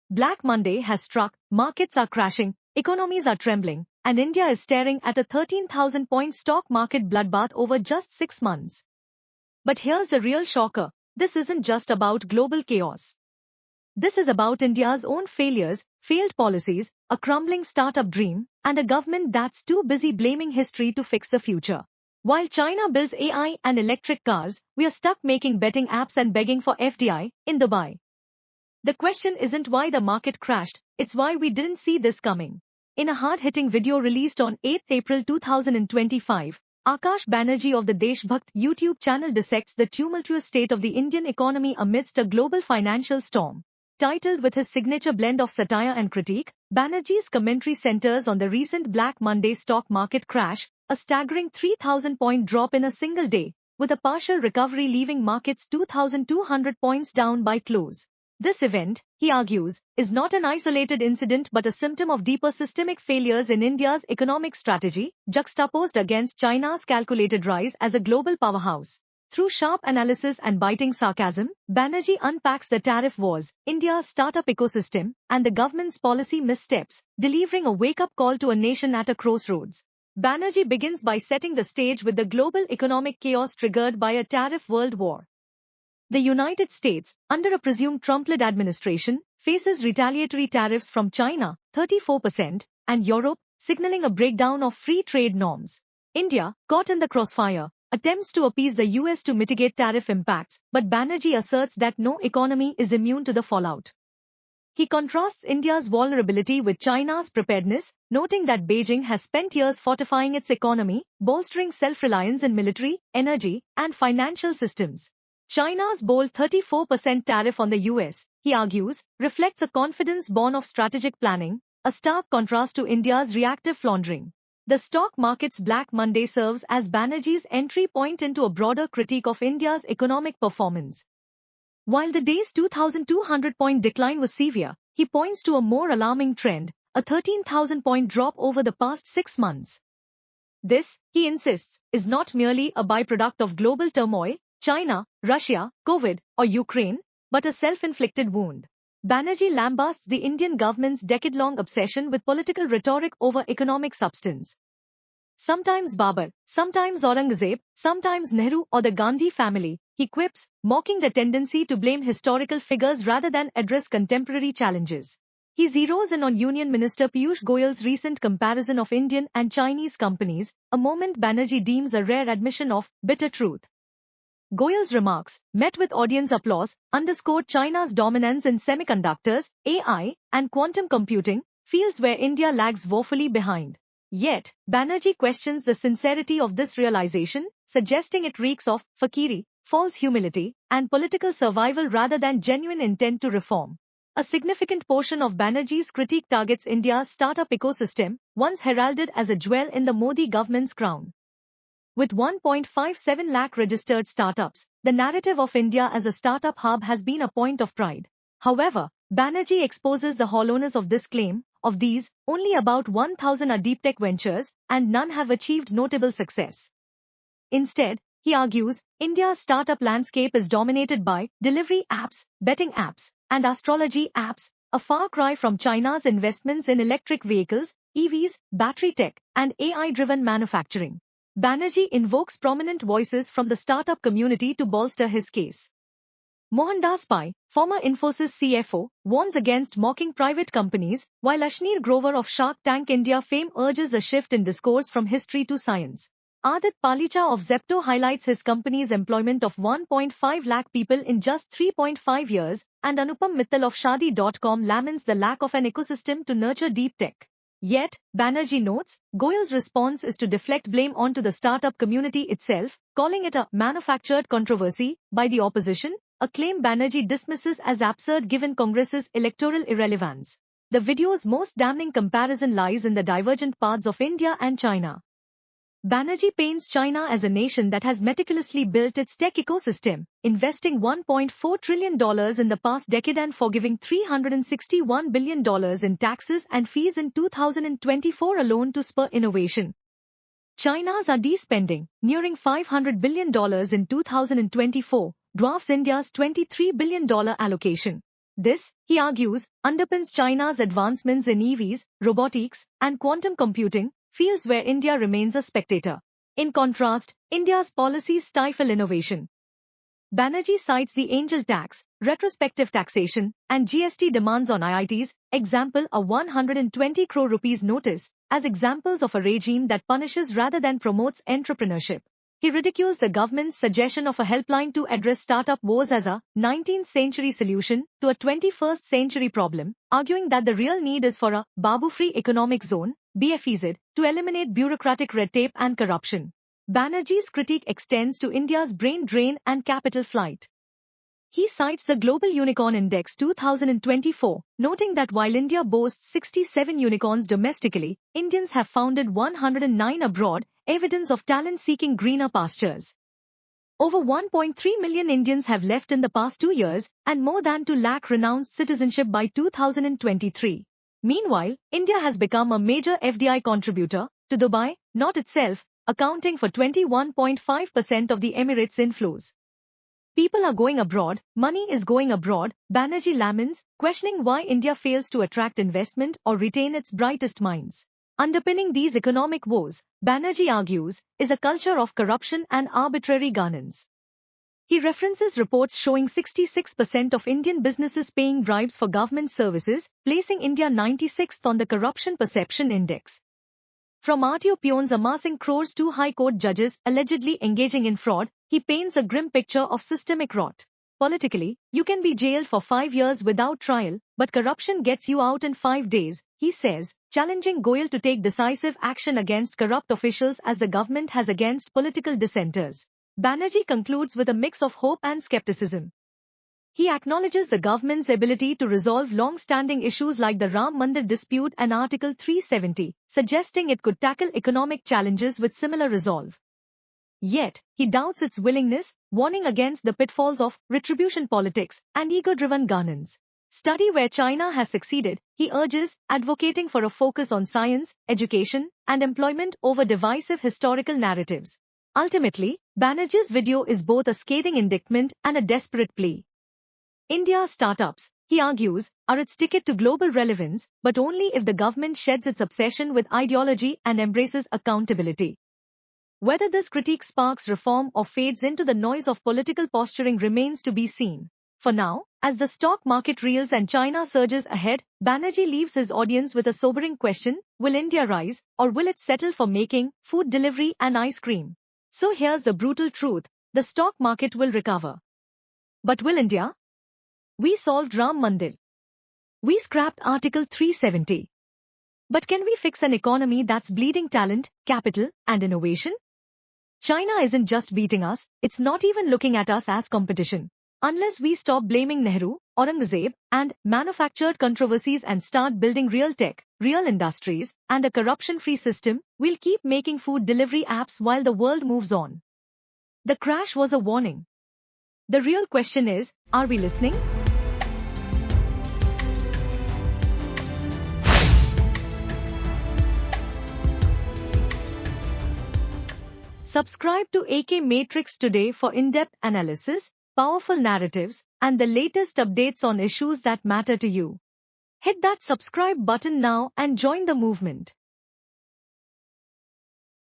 Black Monday has struck, markets are crashing, economies are trembling, and India is staring at a 13,000-point stock market bloodbath over just 6 months. But here's the real shocker. This isn't just about global chaos. This is about India's own failures, failed policies, a crumbling startup dream, and a government that's too busy blaming history to fix the future. While China builds AI and electric cars, we are stuck making betting apps and begging for FDI in Dubai. The question isn't why the market crashed, it's why we didn't see this coming. In a hard-hitting video released on 8 April 2025, Akash Banerjee of the Deshbhakt YouTube channel dissects the tumultuous state of the Indian economy amidst a global financial storm. Titled with his signature blend of satire and critique, Banerjee's commentary centers on the recent Black Monday stock market crash, a staggering 3,000-point drop in a single day, with a partial recovery leaving markets 2,200 points down by close. This event, he argues, is not an isolated incident but a symptom of deeper systemic failures in India's economic strategy, juxtaposed against China's calculated rise as a global powerhouse. Through sharp analysis and biting sarcasm, Banerjee unpacks the tariff wars, India's startup ecosystem, and the government's policy missteps, delivering a wake-up call to a nation at a crossroads. Banerjee begins by setting the stage with the global economic chaos triggered by a tariff world war. The United States, under a presumed Trump-led administration, faces retaliatory tariffs from China, 34%, and Europe, signaling a breakdown of free trade norms. India, caught in the crossfire, attempts to appease the US to mitigate tariff impacts, but Banerjee asserts that no economy is immune to the fallout. He contrasts India's vulnerability with China's preparedness, noting that Beijing has spent years fortifying its economy, bolstering self-reliance in military, energy, and financial systems. China's bold 34% tariff on the US, he argues, reflects a confidence born of strategic planning, a stark contrast to India's reactive floundering. The stock market's Black Monday serves as Banerjee's entry point into a broader critique of India's economic performance. While the day's 2,200-point decline was severe, he points to a more alarming trend, a 13,000-point drop over the past 6 months. This, he insists, is not merely a byproduct of global turmoil, China, Russia, COVID, or Ukraine, but a self-inflicted wound. Banerjee lambasts the Indian government's decade-long obsession with political rhetoric over economic substance. Sometimes Babur, sometimes Aurangzeb, sometimes Nehru or the Gandhi family, he quips, mocking the tendency to blame historical figures rather than address contemporary challenges. He zeroes in on Union Minister Piyush Goyal's recent comparison of Indian and Chinese companies, a moment Banerjee deems a rare admission of bitter truth. Goyal's remarks, met with audience applause, underscored China's dominance in semiconductors, AI, and quantum computing, fields where India lags woefully behind. Yet, Banerjee questions the sincerity of this realization, suggesting it reeks of fakiri, false humility, and political survival rather than genuine intent to reform. A significant portion of Banerjee's critique targets India's startup ecosystem, once heralded as a jewel in the Modi government's crown. With 1.57 lakh registered startups, the narrative of India as a startup hub has been a point of pride. However, Banerjee exposes the hollowness of this claim. Of these, only about 1,000 are deep tech ventures, and none have achieved notable success. Instead, he argues, India's startup landscape is dominated by delivery apps, betting apps, and astrology apps, a far cry from China's investments in electric vehicles, EVs, battery tech, and AI-driven manufacturing. Banerjee invokes prominent voices from the startup community to bolster his case. Mohandas Pai, former Infosys CFO, warns against mocking private companies, while Ashneer Grover of Shark Tank India fame urges a shift in discourse from history to science. Adit Palicha of Zepto highlights his company's employment of 1.5 lakh people in just 3.5 years, and Anupam Mittal of Shadi.com laments the lack of an ecosystem to nurture deep tech. Yet, Banerjee notes, Goyal's response is to deflect blame onto the startup community itself, calling it a manufactured controversy by the opposition, a claim Banerjee dismisses as absurd given Congress's electoral irrelevance. The video's most damning comparison lies in the divergent paths of India and China. Banerjee paints China as a nation that has meticulously built its tech ecosystem, investing $1.4 trillion in the past decade and forgiving $361 billion in taxes and fees in 2024 alone to spur innovation. China's RD spending, nearing $500 billion in 2024, dwarfs India's $23 billion allocation. This, he argues, underpins China's advancements in EVs, robotics, and quantum computing, fields where India remains a spectator. In contrast, India's policies stifle innovation. Banerjee cites the angel tax, retrospective taxation, and GST demands on IITs, example a 120 crore rupees notice, as examples of a regime that punishes rather than promotes entrepreneurship. He ridicules the government's suggestion of a helpline to address startup woes as a 19th-century solution to a 21st-century problem, arguing that the real need is for a Babu-free economic zone, BFEZ, to eliminate bureaucratic red tape and corruption. Banerjee's critique extends to India's brain drain and capital flight. He cites the Global Unicorn Index 2024, noting that while India boasts 67 unicorns domestically, Indians have founded 109 abroad, evidence of talent seeking greener pastures. Over 1.3 million Indians have left in the past 2 years, and more than 2 lakh renounced citizenship by 2023. Meanwhile, India has become a major FDI contributor to Dubai, not itself, accounting for 21.5% of the Emirates' inflows. People are going abroad, money is going abroad, Banerjee laments, questioning why India fails to attract investment or retain its brightest minds. Underpinning these economic woes, Banerjee argues, is a culture of corruption and arbitrary governance. He references reports showing 66% of Indian businesses paying bribes for government services, placing India 96th on the Corruption Perception Index. From RTO peons amassing crores to High Court judges allegedly engaging in fraud, he paints a grim picture of systemic rot. Politically, you can be jailed for 5 years without trial, but corruption gets you out in 5 days, he says, challenging Goyal to take decisive action against corrupt officials as the government has against political dissenters. Banerjee concludes with a mix of hope and skepticism. He acknowledges the government's ability to resolve long-standing issues like the Ram Mandir dispute and Article 370, suggesting it could tackle economic challenges with similar resolve. Yet, he doubts its willingness, warning against the pitfalls of retribution politics and ego-driven governance. Study where China has succeeded, he urges, advocating for a focus on science, education, and employment over divisive historical narratives. Ultimately, Banerjee's video is both a scathing indictment and a desperate plea. India's startups, he argues, are its ticket to global relevance, but only if the government sheds its obsession with ideology and embraces accountability. Whether this critique sparks reform or fades into the noise of political posturing remains to be seen. For now, as the stock market reels and China surges ahead, Banerjee leaves his audience with a sobering question: will India rise, or will it settle for making food delivery and ice cream? So here's the brutal truth: the stock market will recover. But will India? We solved Ram Mandir. We scrapped Article 370. But can we fix an economy that's bleeding talent, capital, and innovation? China isn't just beating us, it's not even looking at us as competition. Unless we stop blaming Nehru, Aurangzeb, and manufactured controversies and start building real tech, real industries, and a corruption-free system, we'll keep making food delivery apps while the world moves on. The crash was a warning. The real question is, are we listening? Subscribe to AK Matrix today for in-depth analysis, powerful narratives, and the latest updates on issues that matter to you. Hit that subscribe button now and join the movement.